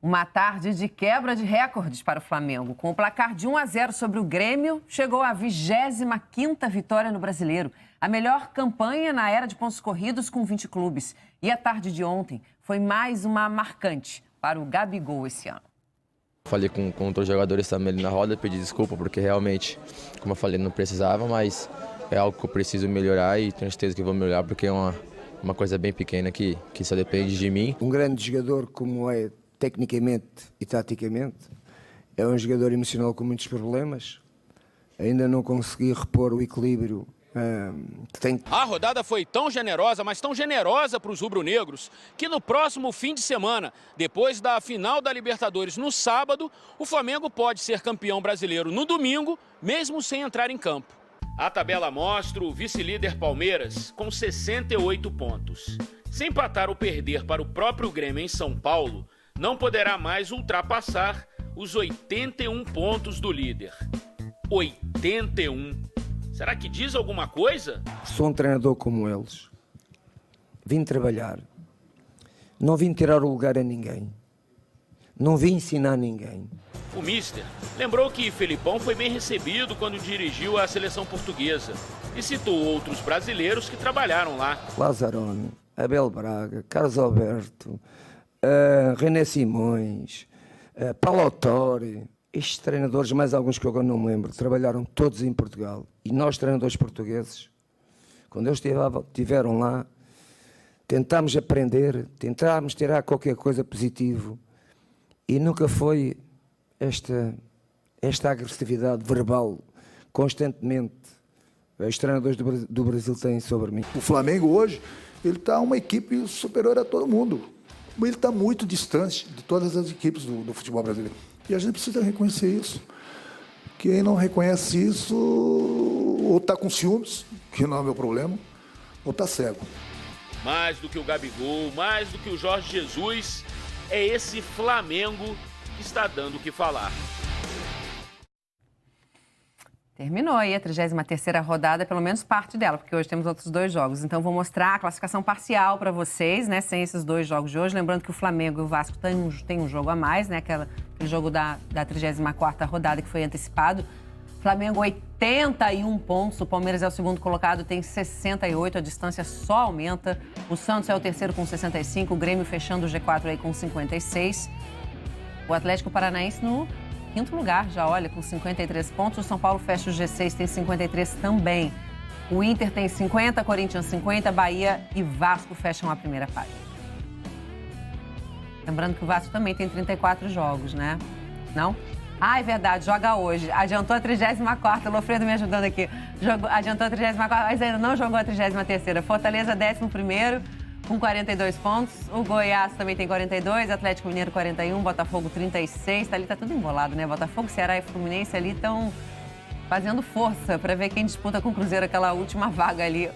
Uma tarde de quebra de recordes para o Flamengo. Com o placar de 1-0 sobre o Grêmio, chegou à 25ª vitória no Brasileiro. A melhor campanha na era de pontos corridos com 20 clubes. E a tarde de ontem foi mais uma marcante para o Gabigol esse ano. Falei com outros jogadores também ali na roda, pedi desculpa porque realmente, como eu falei, não precisava, mas é algo que eu preciso melhorar e tenho certeza que vou melhorar porque é uma coisa bem pequena que só depende de mim. Um grande jogador como é tecnicamente e taticamente, é um jogador emocional com muitos problemas, ainda não consegui repor o equilíbrio que tem. A rodada foi tão generosa, mas tão generosa para os rubro-negros, que no próximo fim de semana, depois da final da Libertadores no sábado, o Flamengo pode ser campeão brasileiro no domingo, mesmo sem entrar em campo. A tabela mostra o vice-líder Palmeiras com 68 pontos. Se empatar ou perder para o próprio Grêmio em São Paulo, não poderá mais ultrapassar os 81 pontos do líder. 81. Será que diz alguma coisa? Sou um treinador como eles. Vim trabalhar. Não vim tirar o lugar a ninguém. Não vim ensinar ninguém. O mister lembrou que Felipão foi bem recebido quando dirigiu a seleção portuguesa e citou outros brasileiros que trabalharam lá. Lazzaroni, Abel Braga, Carlos Alberto, René Simões, Paulo Autori, estes treinadores, mais alguns que eu agora não me lembro, trabalharam todos em Portugal. E nós, treinadores portugueses, quando eles estiveram lá, tentámos aprender, tentámos tirar qualquer coisa positivo e nunca foi esta agressividade verbal constantemente os treinadores do Brasil têm sobre mim. O Flamengo hoje, ele está uma equipe superior a todo mundo. Ele está muito distante de todas as equipes do futebol brasileiro. E a gente precisa reconhecer isso. Quem não reconhece isso, ou está com ciúmes, que não é meu problema, ou está cego. Mais do que o Gabigol, mais do que o Jorge Jesus, é esse Flamengo que está dando o que falar. Terminou aí a 33ª rodada, pelo menos parte dela, porque hoje temos outros 2 jogos. Então, vou mostrar a classificação parcial para vocês, né, sem esses 2 jogos de hoje. Lembrando que o Flamengo e o Vasco têm um jogo a mais, né, aquele jogo da 34ª rodada que foi antecipado. Flamengo, 81 pontos, o Palmeiras é o segundo colocado, tem 68, a distância só aumenta. O Santos é o terceiro com 65, o Grêmio fechando o G4 aí com 56. O Atlético Paranaense no 5º lugar, já olha, com 53 pontos. O São Paulo fecha o G6, tem 53 também. O Inter tem 50, Corinthians 50, Bahia e Vasco fecham a primeira página. Lembrando que o Vasco também tem 34 jogos, né? Não? Ah, é verdade, joga hoje. Adiantou a 34ª, o Lofredo me ajudando aqui. Adiantou a 34ª, mas ainda não jogou a 33ª. Fortaleza, 11º, com 42 pontos. O Goiás também tem 42, Atlético Mineiro 41, Botafogo 36. Ali tá tudo embolado, né? Botafogo, Ceará e Fluminense ali estão fazendo força para ver quem disputa com o Cruzeiro aquela última vaga ali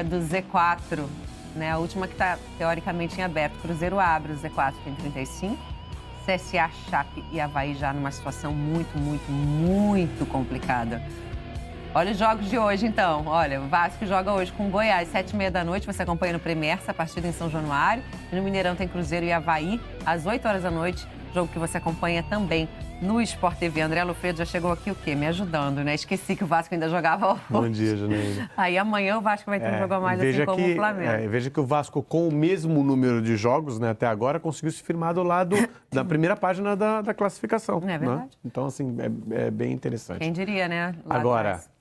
do Z4, né? A última que tá teoricamente em aberto. O Cruzeiro abre, o Z4 tem 35. CSA, Chape e Avaí já numa situação muito, muito, muito complicada. Olha os jogos de hoje, então. Olha, o Vasco joga hoje com o Goiás, 19h30. Você acompanha no Premier, essa partida em São Januário. E no Mineirão tem Cruzeiro e Avaí, às 20h. Jogo que você acompanha também no Sport TV. André Lofredo já chegou aqui o quê? Me ajudando, né? Esqueci que o Vasco ainda jogava hoje. Bom dia, Janaína. Aí amanhã o Vasco vai ter um jogo a mais, assim como o Flamengo. Veja que o Vasco, com o mesmo número de jogos, né, até agora, conseguiu se firmar do lado da primeira página da classificação. É verdade. Né? Então, assim, é bem interessante. Quem diria, né? Lá agora, atrás.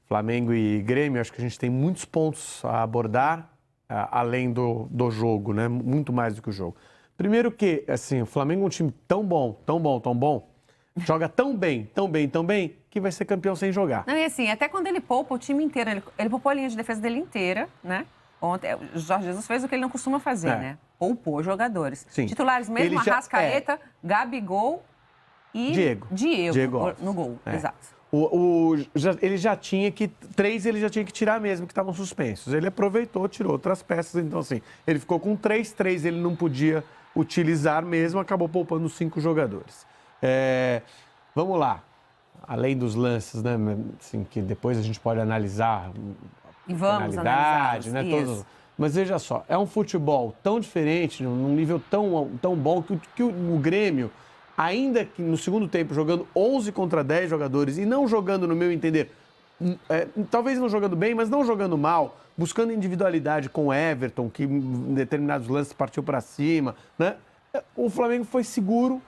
Flamengo e Grêmio, acho que a gente tem muitos pontos a abordar, além do jogo, né? Muito mais do que o jogo. Primeiro que, assim, o Flamengo é um time tão bom, joga tão bem, que vai ser campeão sem jogar. Não, e assim, até quando ele poupa o time inteiro, ele poupou a linha de defesa dele inteira, né? Ontem, o Jorge Jesus fez o que ele não costuma fazer, né? Poupou jogadores. Sim. Titulares mesmo, Arrascaeta, Gabigol e Diego no gol, exato. Ele já tinha que... 3 ele já tinha que tirar mesmo, que estavam suspensos. Ele aproveitou, tirou outras peças, então assim, ele ficou com 3 ele não podia utilizar mesmo, acabou poupando 5 jogadores. Vamos lá, além dos lances, né, assim, que depois a gente pode analisar, e vamos analisar, né, Mas veja só, é um futebol tão diferente, num nível tão bom, que o Grêmio, ainda que no segundo tempo jogando 11 contra 10 jogadores e não jogando, no meu entender, talvez não jogando bem, mas não jogando mal, buscando individualidade com o Everton, que em determinados lances partiu para cima, né? O Flamengo foi seguro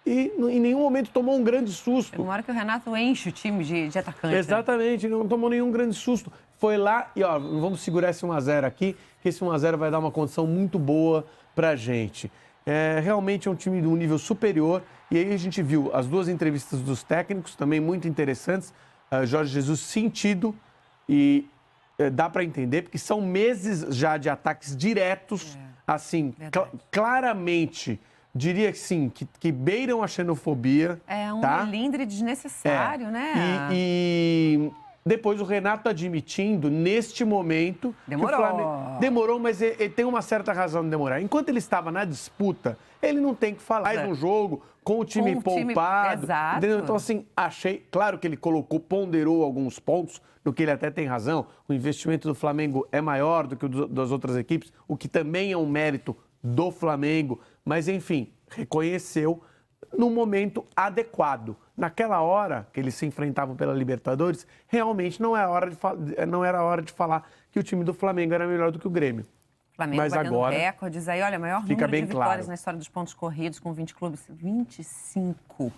e em nenhum momento tomou um grande susto. Uma hora que o Renato enche o time de atacante. Exatamente, não tomou nenhum grande susto. Foi lá e, ó, vamos segurar esse 1x0 aqui, que esse 1x0 vai dar uma condição muito boa pra gente. Realmente é um time de um nível superior. E aí a gente viu as duas entrevistas dos técnicos, também muito interessantes. Jorge Jesus sentido e dá para entender, porque são meses já de ataques diretos, assim, claramente, diria que sim, que beiram a xenofobia. É um tá? melindre desnecessário, né? E depois o Renato admitindo, neste momento... Demorou. Demorou, mas ele tem uma certa razão de demorar. Enquanto ele estava na disputa, ele não tem que falar mais um jogo com o time poupado. Exato. Então, assim, achei... Claro que ele ponderou alguns pontos, no que ele até tem razão. O investimento do Flamengo é maior do que o das outras equipes, o que também é um mérito do Flamengo. Mas, enfim, reconheceu no momento adequado. Naquela hora que eles se enfrentavam pela Libertadores, realmente não era hora de falar que o time do Flamengo era melhor do que o Grêmio. Flamengo mas batendo agora recordes aí, olha, maior fica número bem de vitórias claro na história dos pontos corridos, com 20 clubes, 25.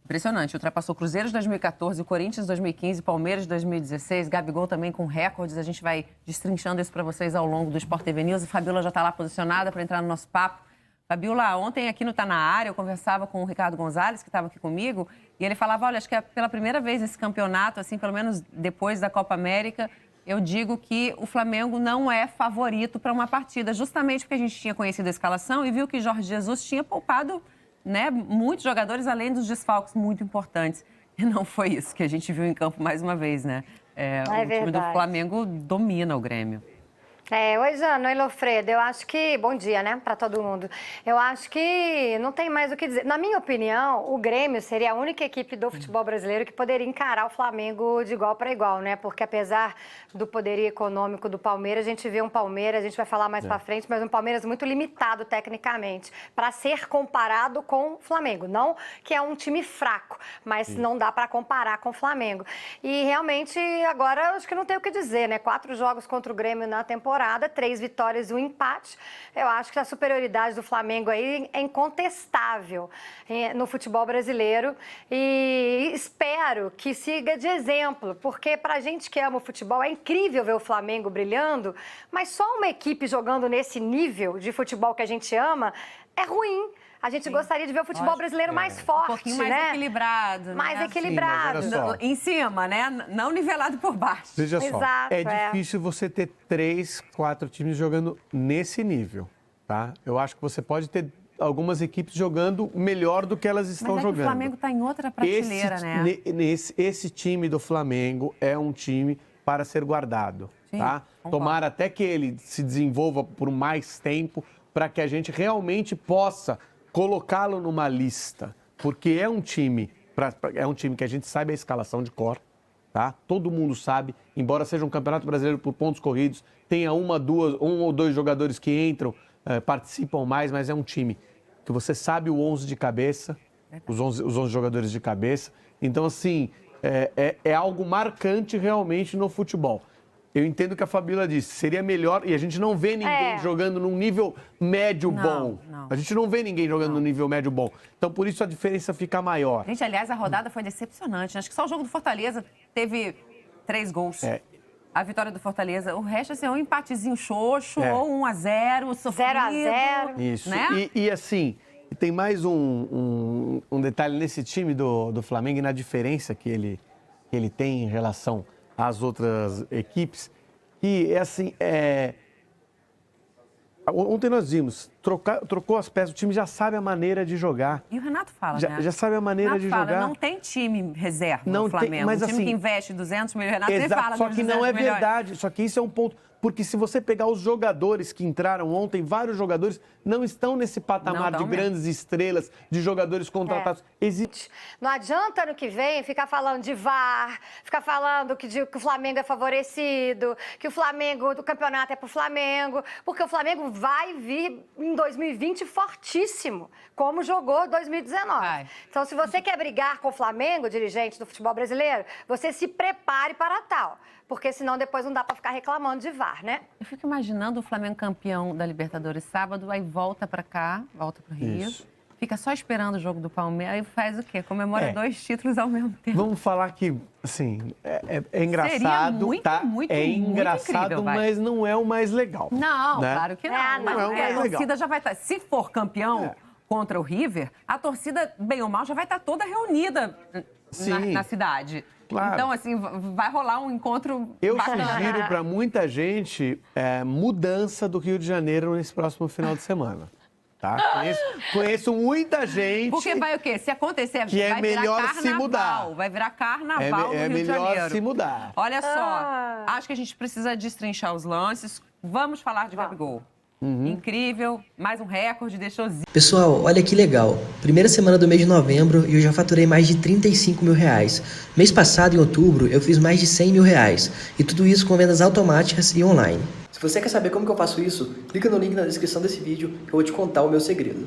Impressionante, ultrapassou Cruzeiro de 2014, Corinthians de 2015, Palmeiras de 2016, Gabigol também com recordes. A gente vai destrinchando isso para vocês ao longo do Sport TV News. E Fabiola já está lá posicionada para entrar no nosso papo. Fabiola, ontem aqui no Tá Na Área, eu conversava com o Ricardo Gonzalez, que estava aqui comigo, e ele falava, olha, acho que é pela primeira vez nesse campeonato, assim, pelo menos depois da Copa América, eu digo que o Flamengo não é favorito para uma partida, justamente porque a gente tinha conhecido a escalação e viu que Jorge Jesus tinha poupado, né, muitos jogadores, além dos desfalques muito importantes. E não foi isso que a gente viu em campo mais uma vez, né? O time do Flamengo domina o Grêmio. Oi, Jana, oi, Lofredo. Eu acho que... Bom dia, né, para todo mundo. Eu acho que não tem mais o que dizer. Na minha opinião, o Grêmio seria a única equipe do futebol brasileiro que poderia encarar o Flamengo de igual para igual, né? Porque apesar do poderio econômico do Palmeiras, a gente vê um Palmeiras, a gente vai falar mais para frente, mas um Palmeiras muito limitado tecnicamente para ser comparado com o Flamengo. Não que é um time fraco, mas não dá para comparar com o Flamengo. E realmente, agora, acho que não tem o que dizer, né? 4 jogos contra o Grêmio na temporada, 3 vitórias e 1 empate. Eu acho que a superioridade do Flamengo aí é incontestável no futebol brasileiro e espero que siga de exemplo, porque pra gente que ama o futebol é incrível ver o Flamengo brilhando, mas só uma equipe jogando nesse nível de futebol que a gente ama é ruim. A gente gostaria de ver o futebol brasileiro mais forte, um pouquinho mais equilibrado, né? Mais equilibrado. Sim, mas olha só. Em cima, né? Não nivelado por baixo. Veja só, Exato, difícil você ter 3, 4 times jogando nesse nível, tá? Eu acho que você pode ter algumas equipes jogando melhor do que elas estão jogando. O Flamengo está em outra prateleira, né? Esse time do Flamengo é um time para ser guardado, tá? Concordo. Tomara até que ele se desenvolva por mais tempo para que a gente realmente possa colocá-lo numa lista, porque é um time que a gente sabe a escalação de cor, tá? Todo mundo sabe, embora seja um campeonato brasileiro por pontos corridos, tenha um ou dois jogadores que entram, participam mais, mas é um time que você sabe o 11 de cabeça, os 11 jogadores de cabeça. Então, assim, é algo marcante realmente no futebol. Eu entendo o que a Fabiola disse, seria melhor, e a gente não vê ninguém jogando num nível médio bom. Não. A gente não vê ninguém jogando num nível médio bom. Então, por isso, a diferença fica maior. Gente, aliás, a rodada foi decepcionante. Acho que só o jogo do Fortaleza teve 3 gols. A vitória do Fortaleza. O resto, assim, é um empatezinho xoxo, ou 1-0, sofrido. 0-0. Isso. Né? E assim, tem mais um detalhe nesse time do Flamengo e na diferença que ele tem em relação às outras equipes, que é assim, ontem nós vimos trocou as peças, o time já sabe a maneira de jogar. E o Renato fala, Já sabe a maneira de jogar. Não tem time reserva não no Flamengo. Tem, mas, um time assim, que investe 200 milhões, o Renato exato, nem fala só que não é milhões. verdade, só que isso é um ponto. Porque se você pegar os jogadores que entraram ontem, vários jogadores não estão nesse patamar de grandes estrelas, de jogadores contratados. Não adianta ano que vem ficar falando de VAR, ficar falando que o Flamengo é favorecido, que o campeonato é pro Flamengo, porque o Flamengo vai vir em 2020 fortíssimo, como jogou em 2019. Então, se você quer brigar com o Flamengo, dirigente do futebol brasileiro, você se prepare para tal. Porque senão depois não dá para ficar reclamando de VAR, né? Eu fico imaginando o Flamengo campeão da Libertadores sábado, aí volta para cá, volta pro Rio, fica só esperando o jogo do Palmeiras, aí faz o quê? Comemora 2 títulos ao mesmo tempo. Vamos falar que, assim, é engraçado, seria muito, tá? Muito, é engraçado, muito incrível, mas não é o mais legal. Não, né? claro que não. Não é o mais a legal. torcida já vai estar... Se for campeão contra o River, a torcida, bem ou mal, já vai estar toda reunida na cidade. Claro. Então, assim, vai rolar um encontro bacana. Sugiro para muita gente mudança do Rio de Janeiro nesse próximo final de semana. Tá? Conheço muita gente... Porque vai o quê? Se acontecer, que vai melhor virar carnaval. se mudar. Vai virar carnaval no Rio de Janeiro. É melhor se mudar. Olha só, acho que a gente precisa destrinchar os lances. Vamos falar de Gabigol. Incrível, mais um recorde, deixou... Pessoal, olha que legal. Primeira semana do mês de novembro e eu já faturei mais de 35 mil reais. Mês passado, em outubro, eu fiz mais de 100 mil reais. E tudo isso com vendas automáticas e online. Se você quer saber como que eu faço isso, clica no link na descrição desse vídeo que eu vou te contar o meu segredo.